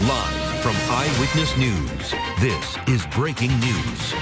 Live from Eyewitness News, this is breaking news.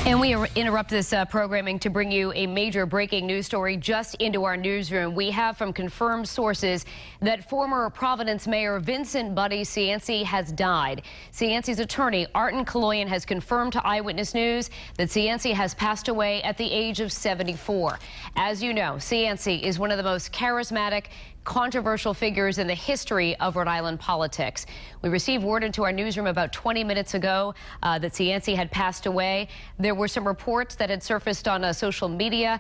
And we interrupt this programming to bring you a major breaking news story just into our newsroom. We have from confirmed sources that former Providence Mayor Vincent Buddy Cianci has died. Cianci's attorney, Artin Kaloyan, has confirmed to Eyewitness News that Cianci has passed away at the age of 74. As you know, Cianci is one of the most charismatic, controversial figures in the history of Rhode Island politics. We received word into our newsroom about 20 minutes ago that Cianci had passed away. There were some reports that had surfaced on social media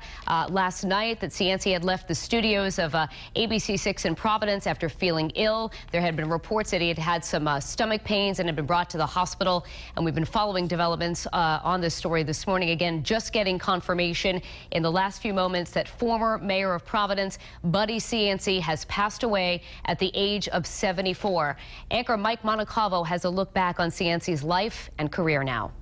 last night that Cianci had left the studios of ABC6 in Providence after feeling ill. There had been reports that he had had some stomach pains and had been brought to the hospital. And we've been following developments on this story this morning. Again, just getting confirmation in the last few moments that former Mayor of Providence, Buddy Cianci, has passed away at the age of 74. Anchor Mike Montecalvo has a look back on Cianci's life and career now.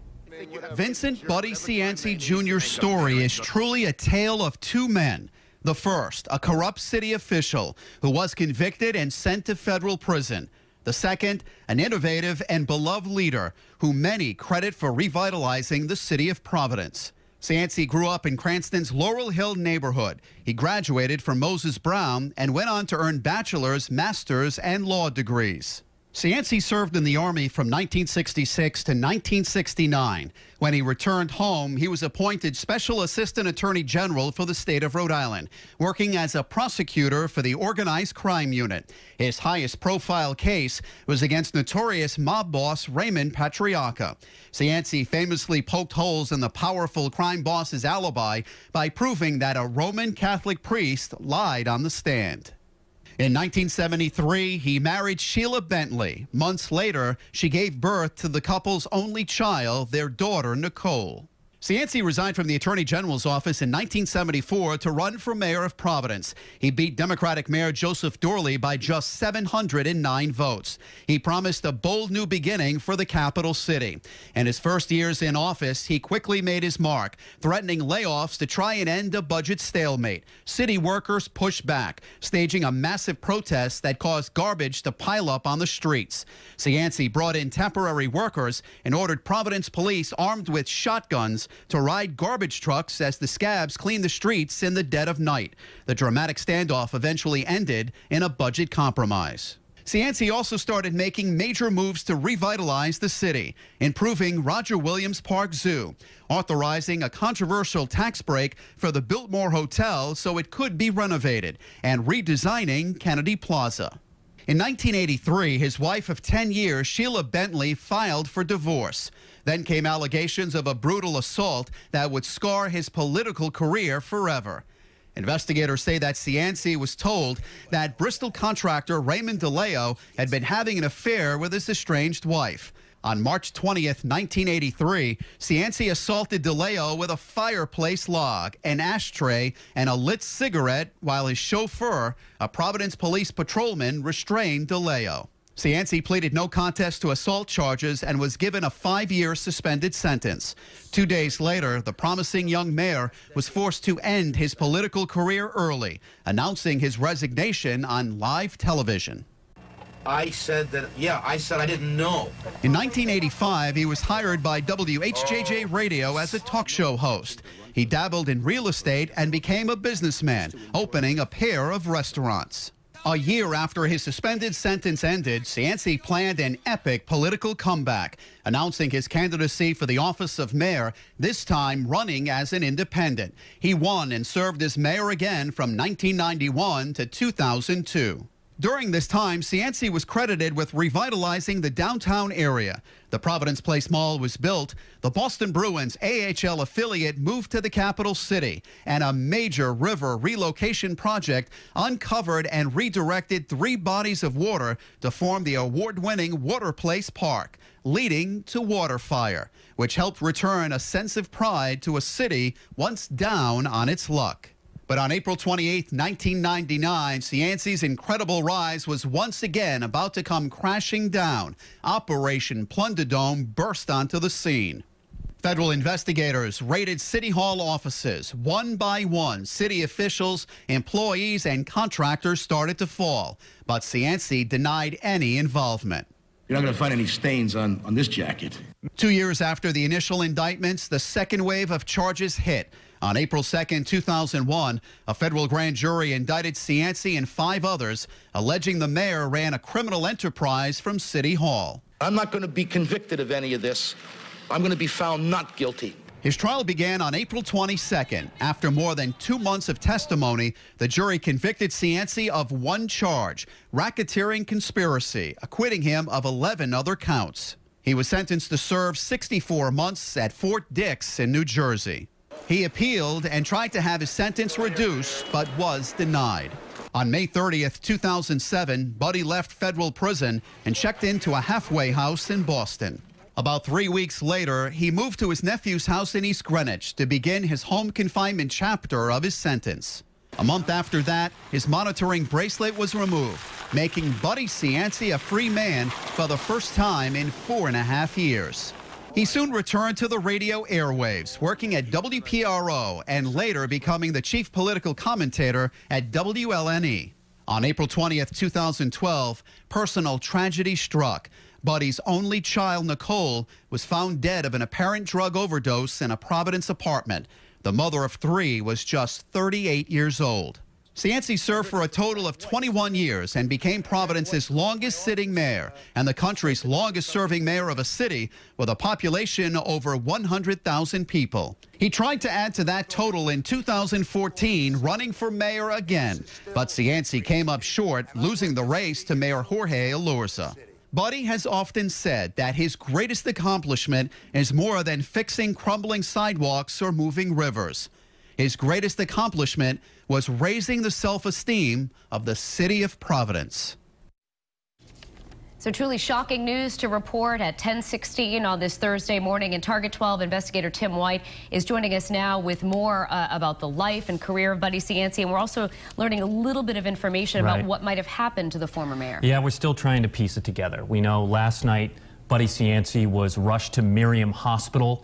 Vincent Buddy Cianci Jr.'s story is truly a tale of two men. The first, a corrupt city official who was convicted and sent to federal prison. The second, an innovative and beloved leader who many credit for revitalizing the city of Providence. Cianci grew up in Cranston's Laurel Hill neighborhood. He graduated from Moses Brown and went on to earn bachelor's, master's, and law degrees. Cianci served in the Army from 1966 to 1969. When he returned home, he was appointed Special Assistant Attorney General for the state of Rhode Island, working as a prosecutor for the Organized Crime Unit. His highest profile case was against notorious mob boss Raymond Patriarca. Cianci famously poked holes in the powerful crime boss's alibi by proving that a Roman Catholic priest lied on the stand. In 1973, he married Sheila Bentley. Months later, she gave birth to the couple's only child, their daughter, Nicole. Cianci resigned from the Attorney General's office in 1974 to run for mayor of Providence. He beat Democratic Mayor Joseph Dorley by just 709 votes. He promised a bold new beginning for the capital city. In his first years in office, he quickly made his mark, threatening layoffs to try and end a budget stalemate. City workers pushed back, staging a massive protest that caused garbage to pile up on the streets. Cianci brought in temporary workers and ordered Providence police armed with shotguns to ride garbage trucks as the scabs cleaned the streets in the dead of night. The dramatic standoff eventually ended in a budget compromise. Cianci also started making major moves to revitalize the city, improving Roger Williams Park Zoo, authorizing a controversial tax break for the Biltmore Hotel so it could be renovated, and redesigning Kennedy Plaza. In 1983, his wife of 10 years, Sheila Bentley, filed for divorce. Then came allegations of a brutal assault that would scar his political career forever. Investigators say that Cianci was told that Bristol contractor Raymond DeLeo had been having an affair with his estranged wife. On March 20th, 1983, Cianci assaulted DeLeo with a fireplace log, an ashtray, and a lit cigarette while his chauffeur, a Providence police patrolman, restrained DeLeo. Cianci pleaded no contest to assault charges and was given a 5-year suspended sentence. 2 days later, the promising young mayor was forced to end his political career early, announcing his resignation on live television. I said I didn't know. In 1985, he was hired by WHJJ Radio as a talk show host. He dabbled in real estate and became a businessman, opening a pair of restaurants. A year after his suspended sentence ended, Cianci planned an epic political comeback, announcing his candidacy for the office of mayor, this time running as an independent. He won and served as mayor again from 1991 to 2002. During this time, Cianci was credited with revitalizing the downtown area. The Providence Place Mall was built, the Boston Bruins AHL affiliate moved to the capital city, and a major river relocation project uncovered and redirected 3 bodies of water to form the award-winning Water Place Park, leading to Waterfire, which helped return a sense of pride to a city once down on its luck. But on April 28, 1999, Cianci's incredible rise was once again about to come crashing down. Operation Plunderdome burst onto the scene. Federal investigators raided City Hall offices. One by one, city officials, employees, and contractors started to fall. But Cianci denied any involvement. You're not going to find any stains on this jacket. 2 years after the initial indictments, the second wave of charges hit. On April 2nd, 2001, a federal grand jury indicted Cianci and 5 others, alleging the mayor ran a criminal enterprise from City Hall. I'm not going to be convicted of any of this. I'm going to be found not guilty. His trial began on April 22nd. After more than 2 months of testimony, the jury convicted Cianci of 1 charge, racketeering conspiracy, acquitting him of 11 other counts. He was sentenced to serve 64 months at Fort Dix in New Jersey. He appealed and tried to have his sentence reduced, but was denied. On May 30th, 2007, Buddy left federal prison and checked into a halfway house in Boston. About 3 weeks later, he moved to his nephew's house in East Greenwich to begin his home confinement chapter of his sentence. A month after that, his monitoring bracelet was removed, making Buddy Cianci a free man for the first time in 4.5 years. He soon returned to the radio airwaves, working at WPRO and later becoming the chief political commentator at WLNE. On April 20th, 2012, personal tragedy struck. Buddy's only child, Nicole, was found dead of an apparent drug overdose in a Providence apartment. The mother of 3 was just 38 years old. Cianci served for a total of 21 years and became Providence's longest-sitting mayor and the country's longest-serving mayor of a city with a population over 100,000 people. He tried to add to that total in 2014, running for mayor again, but Cianci came up short, losing the race to Mayor Jorge Elorza. Buddy has often said that his greatest accomplishment is more than fixing crumbling sidewalks or moving rivers. His greatest accomplishment was raising the self-esteem of the city of Providence. So truly shocking news to report at 10:16 on this Thursday morning. And Target 12 investigator Tim White is joining us now with more about the life and career of Buddy Cianci. And we're also learning a little bit of information about what might have happened to the former mayor. Yeah, we're still trying to piece it together. We know last night Buddy Cianci was rushed to Miriam Hospital.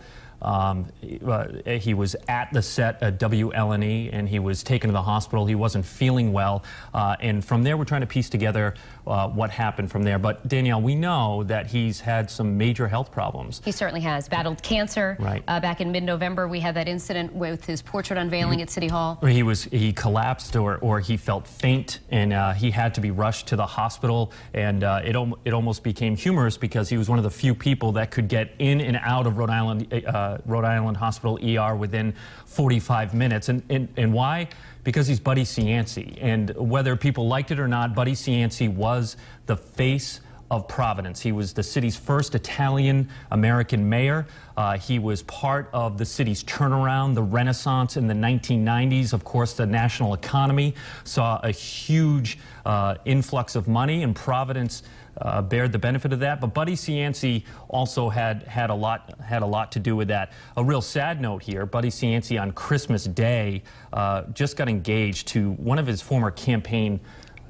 He was at the set at WLNE and he was taken to the hospital. He wasn't feeling well. And from there, we're trying to piece together what happened from there. But Danielle, we know that he's had some major health problems. He certainly has. Battled cancer. Right. Back in mid-November, we had that incident with his portrait unveiling at City Hall. He collapsed or he felt faint and he had to be rushed to the hospital. And it almost became humorous because he was one of the few people that could get in and out of Rhode Island Hospital ER within 45 minutes. And why? Because he's Buddy Cianci. And whether people liked it or not, Buddy Cianci was the face of Providence. He was the city's first Italian-American mayor. He was part of the city's turnaround, the Renaissance in the 1990s. Of course, the national economy saw a huge influx of money, and Providence bared the benefit of that. But Buddy Cianci also had a lot to do with that. A real sad note here: Buddy Cianci on Christmas Day just got engaged to one of his former campaign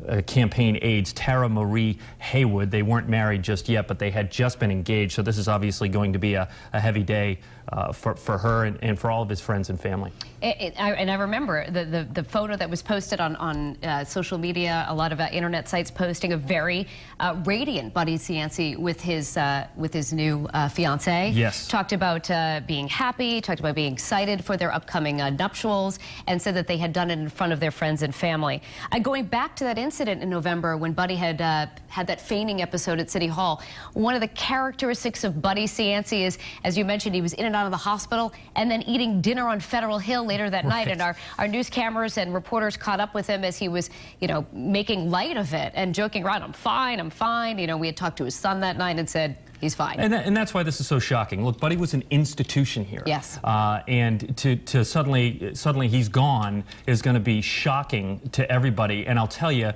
aides, Tara Marie Haywood. They weren't married just yet, but they had just been engaged. So this is obviously going to be a heavy day for her and for all of his friends and family. And I remember the photo that was posted on social media, a lot of internet sites posting a very radiant Buddy Cianci with his new fiancée. Yes. Talked about being happy, talked about being excited for their upcoming nuptials, and said that they had done it in front of their friends and family. Going back to that incident in November when Buddy had had that feigning episode at City Hall, one of the characteristics of Buddy Cianci is, as you mentioned, he was in and out of the hospital and then eating dinner on Federal Hill later that night. And our news cameras and reporters caught up with him as he was, making light of it and joking around. I'm fine, I'm fine. We had talked to his son that night and said, he's fine. And that's why this is so shocking. Look, Buddy was an institution here. Yes. And to suddenly he's gone is going to be shocking to everybody. And I'll tell you,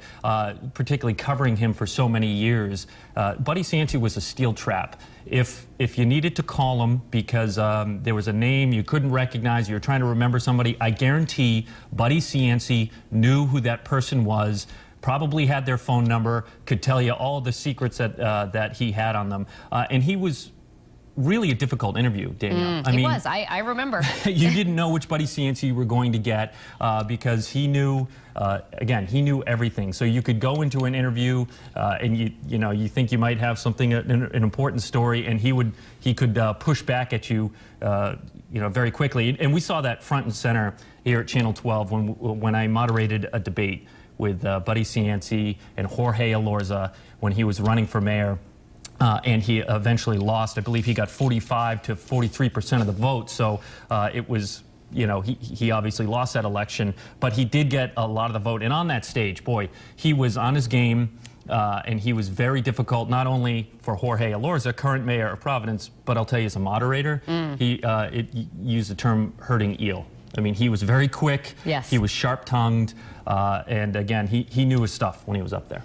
particularly covering him for so many years, Buddy Cianci was a steel trap. If you needed to call him because there was a name you couldn't recognize, you were trying to remember somebody, I guarantee Buddy Cianci knew who that person was, probably had their phone number, could tell you all the secrets that he had on them. And he was really a difficult interview, Danielle. It was. I remember. You didn't know which Buddy Cianci you were going to get because he knew, again, he knew everything. So you could go into an interview and you think you might have something, an important story, and he could push back at you, very quickly. And we saw that front and center here at Channel 12 when I moderated a debate with Buddy Cianci and Jorge Elorza when he was running for mayor. And he eventually lost. I believe he got 45 to 43% of the vote. So it was, he obviously lost that election, but he did get a lot of the vote. And on that stage, boy, he was on his game, and he was very difficult, not only for Jorge Elorza, current mayor of Providence, but I'll tell you as a moderator, he used the term herding eel. I mean, he was very quick. Yes. He was sharp-tongued, and again, he knew his stuff when he was up there.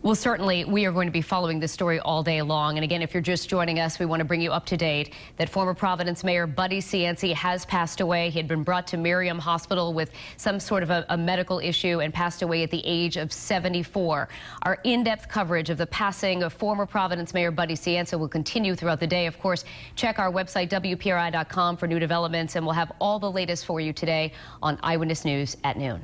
Well, certainly, we are going to be following this story all day long. And again, if you're just joining us, we want to bring you up to date that former Providence Mayor Buddy Cianci has passed away. He had been brought to Miriam Hospital with some sort of a medical issue and passed away at the age of 74. Our in-depth coverage of the passing of former Providence Mayor Buddy Cianci will continue throughout the day. Of course, check our website, WPRI.com, for new developments, and we'll have all the latest for you today on Eyewitness News at noon.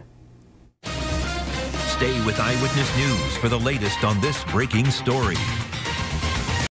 Stay with Eyewitness News for the latest on this breaking story.